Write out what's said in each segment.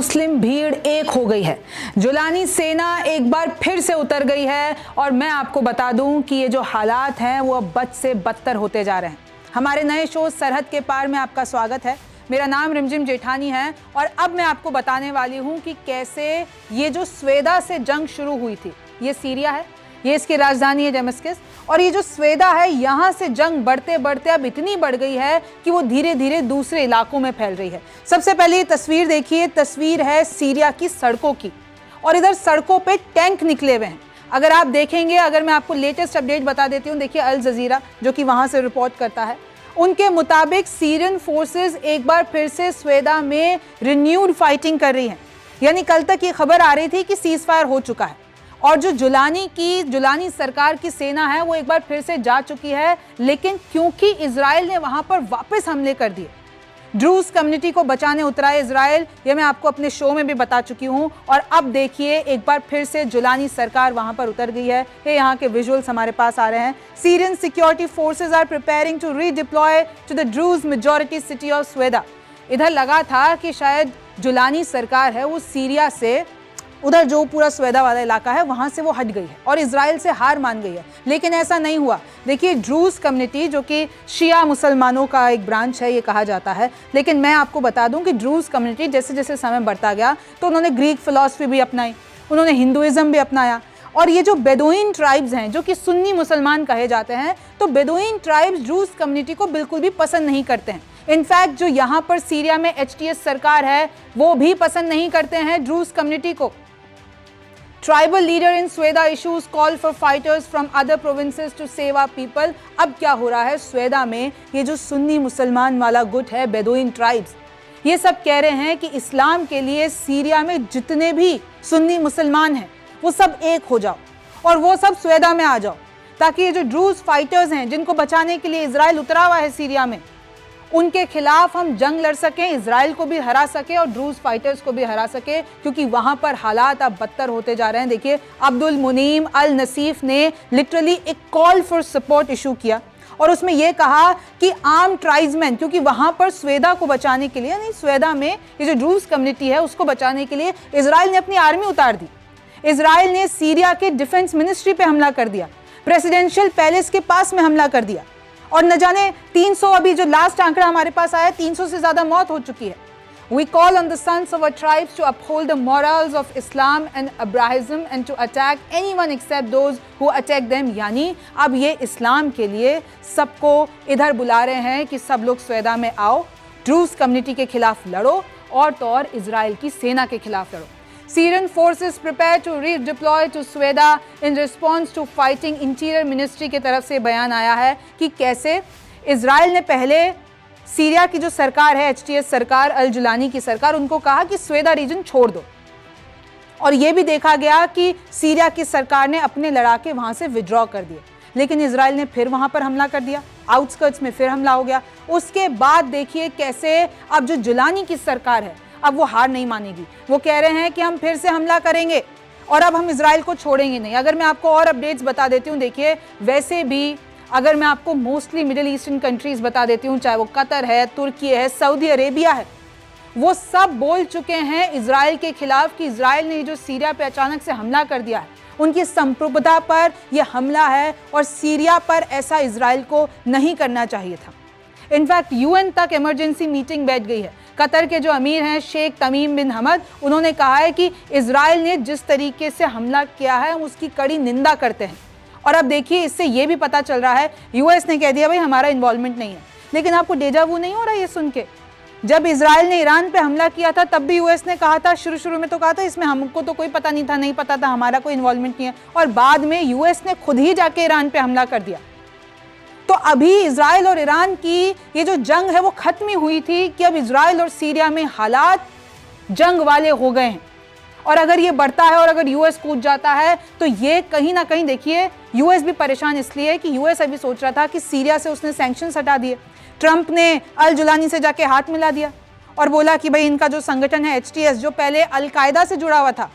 मुस्लिम भीड़ एक हो गई है। जुलानी सेना एक बार फिर से उतर गई है और मैं आपको बता दूं कि ये जो हालात हैं वो अब बद से बदतर होते जा रहे हैं। हमारे नए शो सरहद के पार में आपका स्वागत है। मेरा नाम रिमझिम जेठानी है और अब मैं आपको बताने वाली हूं कि कैसे ये जो स्वेदा से जंग शुरू हुई थी, ये सीरिया है, ये इसकी राजधानी है दमिश्क, और ये जो स्वेदा है यहाँ से जंग बढ़ते बढ़ते अब इतनी बढ़ गई है कि वो धीरे धीरे दूसरे इलाकों में फैल रही है। सबसे पहले ये तस्वीर देखिए, तस्वीर है सीरिया की सड़कों की और इधर सड़कों पे टैंक निकले हुए हैं। अगर आप देखेंगे, अगर मैं आपको लेटेस्ट अपडेट बता देती हूँ, देखिए अल जजीरा जो कि वहाँ से रिपोर्ट करता है, उनके मुताबिक सीरियन फोर्सेस एक बार फिर से स्वेदा में रिन्यूड फाइटिंग कर रही हैं। यानी कल तक ये खबर आ रही थी कि सीज फायर हो चुका है और जो जुलानी सरकार की सेना है वो एक बार फिर से जा चुकी है, लेकिन क्योंकि इजराइल ने वहां पर वापस हमले कर दिए, ड्रूज कम्युनिटी को बचाने उतरा है इजराइल, ये मैं आपको अपने शो में भी बता चुकी हूं। और अब देखिए एक बार फिर से जुलानी सरकार वहां पर उतर गई है। ये यहाँ के विजुअल्स हमारे पास आ रहे हैं। Syrian security forces are preparing to redeploy to the Druze majority city of Sweida. इधर लगा था कि शायद जुलानी सरकार है वो सीरिया से, उधर जो पूरा स्वेदा वाला इलाका है वहां से वो हट गई है और इजराइल से हार मान गई है, लेकिन ऐसा नहीं हुआ। देखिए ड्रूज कम्युनिटी जो कि शिया मुसलमानों का एक ब्रांच है ये कहा जाता है, लेकिन मैं आपको बता दूं कि ड्रूज कम्युनिटी जैसे जैसे समय बढ़ता गया तो उन्होंने ग्रीक फिलॉसफी भी अपनाई, उन्होंने हिंदुइज्म भी अपनाया। और ये जो बेदुइन ट्राइब्स हैं जो कि सुन्नी मुसलमान कहे जाते हैं, तो बेदुइन ट्राइब्स ड्रूज कम्युनिटी को बिल्कुल भी पसंद नहीं करते हैं। इनफैक्ट जो यहाँ पर सीरिया में HTS सरकार है वो भी पसंद नहीं करते हैं ड्रूज कम्युनिटी को। Tribal leader in Sweda issues call for fighters from other provinces to save our people। अब क्या हो रहा है स्वेदा में, ये जो सुन्नी मुसलमान वाला गुट है, बेदुइन ट्राइब्स, ये सब कह रहे हैं कि इस्लाम के लिए सीरिया में जितने भी सुन्नी मुसलमान हैं वो सब एक हो जाओ और वो सब स्वेदा में आ जाओ, ताकि ये जो ड्रूज फाइटर्स हैं जिनको बचाने के लिए इजराइल उतरा हुआ है सीरिया में, उनके खिलाफ हम जंग लड़ सकें, इजराइल को भी हरा सके और ड्रूज फाइटर्स को भी हरा सके, क्योंकि वहां पर हालात अब बदतर होते जा रहे हैं। देखिए अब्दुल मुनीम अल नसीफ ने लिटरली एक कॉल फॉर सपोर्ट इशू किया और उसमें यह कहा कि आर्म ट्राइब्समैन, क्योंकि वहां पर स्वेदा को बचाने के लिए, नहीं स्वेदा में ये जो ड्रूज कम्युनिटी है उसको बचाने के लिए इजराइल ने अपनी आर्मी उतार दी। इजराइल ने सीरिया के डिफेंस मिनिस्ट्री पे हमला कर दिया, प्रेसिडेंशियल पैलेस के पास में हमला कर दिया और न जाने 300, अभी जो लास्ट आंकड़ा हमारे पास आया, 300 से ज्यादा मौत हो चुकी है। We call on the sons of our tribes to uphold the morals of Islam and Abrahism and to attack anyone except those who attack them। यानी अब ये इस्लाम के लिए सबको इधर बुला रहे हैं कि सब लोग स्वेदा में आओ, ड्रूज कम्युनिटी के खिलाफ लड़ो और तो और इजराइल की सेना के खिलाफ लड़ो। Syrian forces prepare to redeploy to Sweda in response to fighting। Interior ministry की तरफ से बयान आया है कि कैसे इजराइल ने पहले सीरिया की जो सरकार है, HTS सरकार, अल जुलानी की सरकार, उनको कहा कि स्वेदा रीजन छोड़ दो, और यह भी देखा गया कि सीरिया की सरकार ने अपने लड़ाके वहां से विड्रॉ कर दिए, लेकिन इजराइल ने फिर वहां पर हमला कर दिया, आउटस्कर्ट्स में फिर हमला हो गया। उसके बाद देखिए कैसे अब जो जुलानी की सरकार है अब वो हार नहीं मानेगी, वो कह रहे हैं कि हम फिर से हमला करेंगे और अब हम इजराइल को छोड़ेंगे नहीं। अगर मैं आपको और अपडेट्स बता देती हूँ, देखिए वैसे भी अगर मैं आपको मोस्टली मिडिल ईस्टर्न कंट्रीज बता देती हूँ, चाहे वो कतर है, तुर्की है, सऊदी अरेबिया है, वो सब बोल चुके हैं इजराइल के खिलाफ कि इजराइल ने जो सीरिया पे अचानक से हमला कर दिया है, उनकी संप्रभुता पर यह हमला है और सीरिया पर ऐसा इजराइल को नहीं करना चाहिए था। इनफैक्ट UN तक इमरजेंसी मीटिंग बैठ गई है। कतर के जो अमीर हैं शेख तमीम बिन हमद, उन्होंने कहा है कि इजराइल ने जिस तरीके से हमला किया है हम उसकी कड़ी निंदा करते हैं। और अब देखिए इससे ये भी पता चल रहा है, US ने कह दिया भाई हमारा इन्वॉल्वमेंट नहीं है, लेकिन आपको डेजावू नहीं हो रहा ये सुन के? जब इजराइल ने ईरान पे हमला किया था तब भी US ने कहा था, शुरू में तो कहा था इसमें हमको तो कोई पता नहीं था, नहीं पता था, हमारा कोई इन्वॉल्वमेंट नहीं है, और बाद में US ने खुद ही जाके ईरान पे हमला कर दिया। तो अभी इजराइल और ईरान की ये जो जंग है वो खत्म ही हुई थी कि अब इजराइल और सीरिया में हालात जंग वाले हो गए हैं, और अगर ये बढ़ता है और अगर US कूद जाता है तो ये कहीं ना कहीं, देखिए US भी परेशान इसलिए कि US अभी सोच रहा था कि सीरिया से उसने सैंक्शंस हटा दिए, ट्रंप ने अल जुलानी से जाके हाथ मिला दिया और बोला कि भाई इनका जो संगठन है HTS, जो पहले अलकायदा से जुड़ा हुआ था,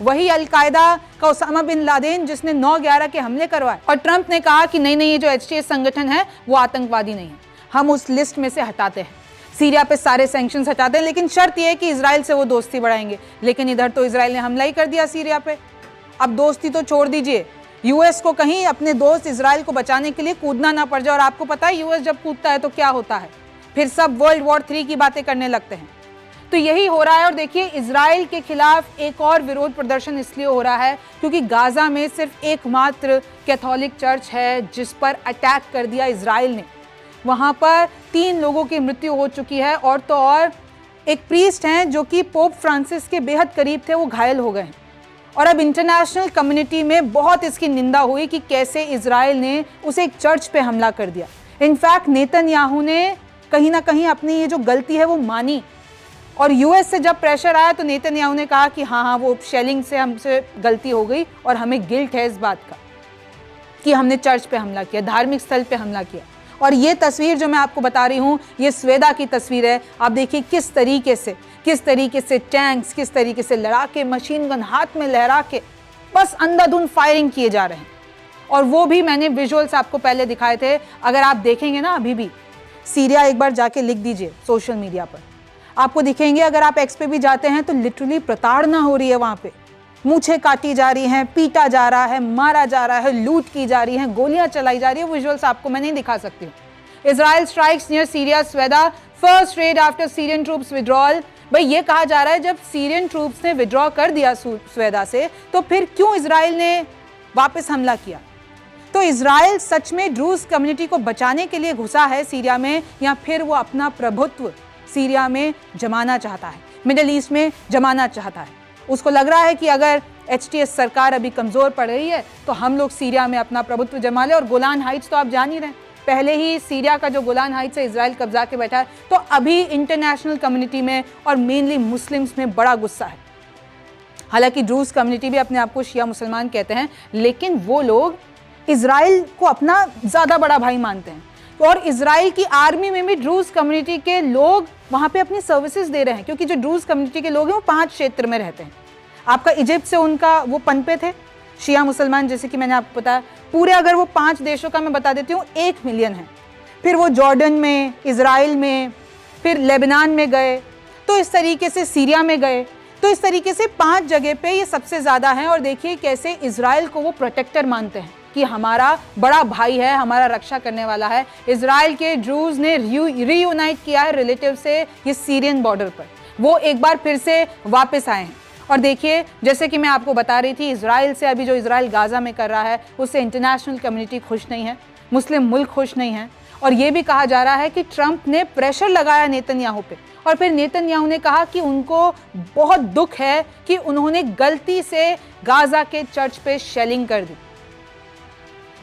वही अलकायदा का उसामा बिन लादेन जिसने 9/11 के हमले करवाए, और ट्रंप ने कहा कि नहीं ये जो HTS संगठन है वो आतंकवादी नहीं है, हम उस लिस्ट में से हटाते हैं। सीरिया पे सारे सैंक्शंस हटाते हैं, लेकिन शर्त यह है कि इजराइल से वो दोस्ती बढ़ाएंगे। लेकिन इधर तो इजराइल ने हमला ही कर दिया सीरिया पे। अब दोस्ती तो छोड़ दीजिए, यूएस को कहीं अपने दोस्त इजराइल को बचाने के लिए कूदना ना पड़ जाए। और आपको पता है यूएस जब कूदता है तो क्या होता है, फिर सब वर्ल्ड वॉर 3 की बातें करने लगते हैं। तो यही हो रहा है। और देखिए, इजराइल के खिलाफ एक और विरोध प्रदर्शन इसलिए हो रहा है क्योंकि गाजा में सिर्फ एकमात्र कैथोलिक चर्च है जिस पर अटैक कर दिया इजराइल ने। वहां पर 3 लोगों की मृत्यु हो चुकी है, और तो और एक प्रीस्ट हैं जो कि पोप फ्रांसिस के बेहद करीब थे, वो घायल हो गए हैं। और अब इंटरनेशनल कम्युनिटी में बहुत इसकी निंदा हुई कि कैसे इजराइल ने उसे एक चर्च पे हमला कर दिया। इनफैक्ट नेतन्याहू ने कहीं ना कहीं अपनी ये जो गलती है वो मानी, और यूएस से जब प्रेशर आया तो नेतन्याहू ने कहा कि हाँ वो शेलिंग से हमसे गलती हो गई और हमें गिल्ट है इस बात का कि हमने चर्च पे हमला किया, धार्मिक स्थल पे हमला किया। और ये तस्वीर जो मैं आपको बता रही हूँ, ये स्वेदा की तस्वीर है। आप देखिए किस तरीके से टैंक्स, किस तरीके से लड़ाके, मशीन गन हाथ में लहरा के बस अंधाधुंध फायरिंग किए जा रहे हैं। और वो भी मैंने विजुअल्स आपको पहले दिखाए थे। अगर आप देखेंगे ना, अभी भी सीरिया एक बार जाके लिख दीजिए सोशल मीडिया पर, आपको दिखेंगे। अगर आप एक्स पे भी जाते हैं तो लिटरली प्रताड़ना हो रही है वहाँ पे, मूछें काटी जा रही हैं, पीटा जा रहा है, मारा जा रहा है, लूट की जा रही है, गोलियां चलाई जा रही है। विजुअल्स आपको मैं नहीं दिखा सकती हूँ। Israel strikes near Syria Sweida, first raid after Syrian troops withdrawal. भाई ये कहा जा रहा है जब सीरियन ट्रूप्स ने विड्रॉ कर दिया स्वेदा से, तो फिर क्यों इजराइल ने वापस हमला किया? तो इजराइल सच में ड्रूज कम्युनिटी को बचाने के लिए घुसा है सीरिया में, या फिर वो अपना प्रभुत्व सीरिया में जमाना चाहता है, मिडिल ईस्ट में जमाना चाहता है? उसको लग रहा है कि अगर HTS सरकार अभी कमज़ोर पड़ रही है तो हम लोग सीरिया में अपना प्रभुत्व जमा ले। और गोलान हाइट्स तो आप जान ही रहे हैं, पहले ही सीरिया का जो गोलान हाइट्स है इजराइल कब्जा के बैठा है। तो अभी इंटरनेशनल कम्युनिटी में और मेनली मुस्लिम्स में बड़ा गुस्सा है। हालांकि ड्रूज कम्युनिटी भी अपने आप को शिया मुसलमान कहते हैं, लेकिन वो लोग इजराइल को अपना ज़्यादा बड़ा भाई मानते हैं। और इजराइल की आर्मी में भी ड्रूज कम्युनिटी के लोग वहाँ पे अपनी सर्विसेज दे रहे हैं, क्योंकि जो ड्रूज कम्युनिटी के लोग हैं वो 5 क्षेत्र में रहते हैं। आपका इजिप्ट से उनका वो पनपे थे शिया मुसलमान, जैसे कि मैंने आपको बताया। पूरे अगर वो 5 देशों का मैं बता देती हूँ, 1 मिलियन है। फिर वो जॉर्डन में, इजराइल में, फिर लेबनान में गए, तो इस तरीके से सीरिया में गए। तो इस तरीके से 5 जगह पे ये सबसे ज़्यादा हैं। और देखिए कैसे इजराइल को वो प्रोटेक्टर मानते हैं कि हमारा बड़ा भाई है, हमारा रक्षा करने वाला है। इजराइल के ड्रूज ने रीयूनाइट किया है रिलेटिव से ये सीरियन बॉर्डर पर, वो एक बार फिर से वापस आए हैं। और देखिए जैसे कि मैं आपको बता रही थी, इजराइल से अभी जो इजराइल गाजा में कर रहा है उससे इंटरनेशनल कम्युनिटी खुश नहीं है, मुस्लिम मुल्क खुश नहीं है। और ये भी कहा जा रहा है कि ट्रंप ने प्रेशर लगाया नेतन्याहू पे, और फिर नेतन्याहू ने कहा कि उनको बहुत दुख है कि उन्होंने गलती से गाजा के चर्च पे शेलिंग कर दी।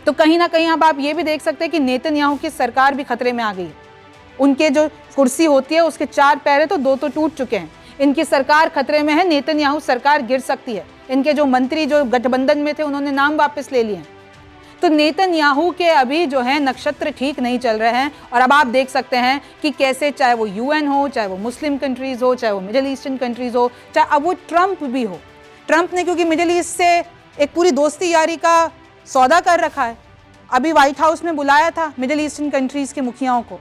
तो कहीं ना कहीं अब आप ये भी देख सकते हैं कि नेतन्याहू की सरकार भी खतरे में आ गई है। उनके जो कुर्सी होती है उसके 4 पैर है तो 2 तो टूट चुके हैं। इनकी सरकार खतरे में है, नेतन्याहू सरकार गिर सकती है। इनके जो मंत्री जो गठबंधन में थे उन्होंने नाम वापस ले लिए हैं। तो नेतन्याहू के अभी जो है नक्षत्र ठीक नहीं चल रहे हैं। और अब आप देख सकते हैं कि कैसे, चाहे वो UN हो, चाहे वो मुस्लिम कंट्रीज हो, चाहे वो मिडिल ईस्टर्न कंट्रीज हो, चाहे अब वो ट्रंप भी हो। ट्रंप ने क्योंकि मिडिल ईस्ट से एक पूरी दोस्ती यारी का सौदा कर रखा है, अभी व्हाइट हाउस में बुलाया था मिडिल ईस्टर्न कंट्रीज के मुखियाओं को।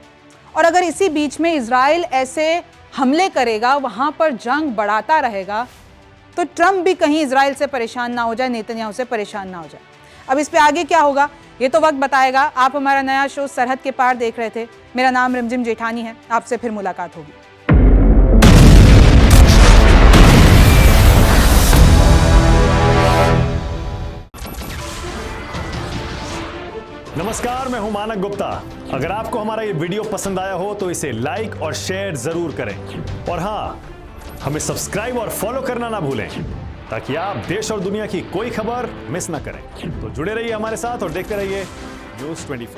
और अगर इसी बीच में इजराइल ऐसे हमले करेगा, वहाँ पर जंग बढ़ाता रहेगा, तो ट्रंप भी कहीं इजराइल से परेशान ना हो जाए, नेतन्याहू से परेशान ना हो जाए। अब इस पे आगे क्या होगा ये तो वक्त बताएगा। आप हमारा नया शो सरहद के पार देख रहे थे। मेरा नाम रिमझिम जेठानी है। आपसे फिर मुलाकात होगी। नमस्कार, मैं हूं मानक गुप्ता। अगर आपको हमारा ये वीडियो पसंद आया हो तो इसे लाइक और शेयर जरूर करें। और हाँ, हमें सब्सक्राइब और फॉलो करना ना भूलें ताकि आप देश और दुनिया की कोई खबर मिस ना करें। तो जुड़े रहिए हमारे साथ और देखते रहिए News 24।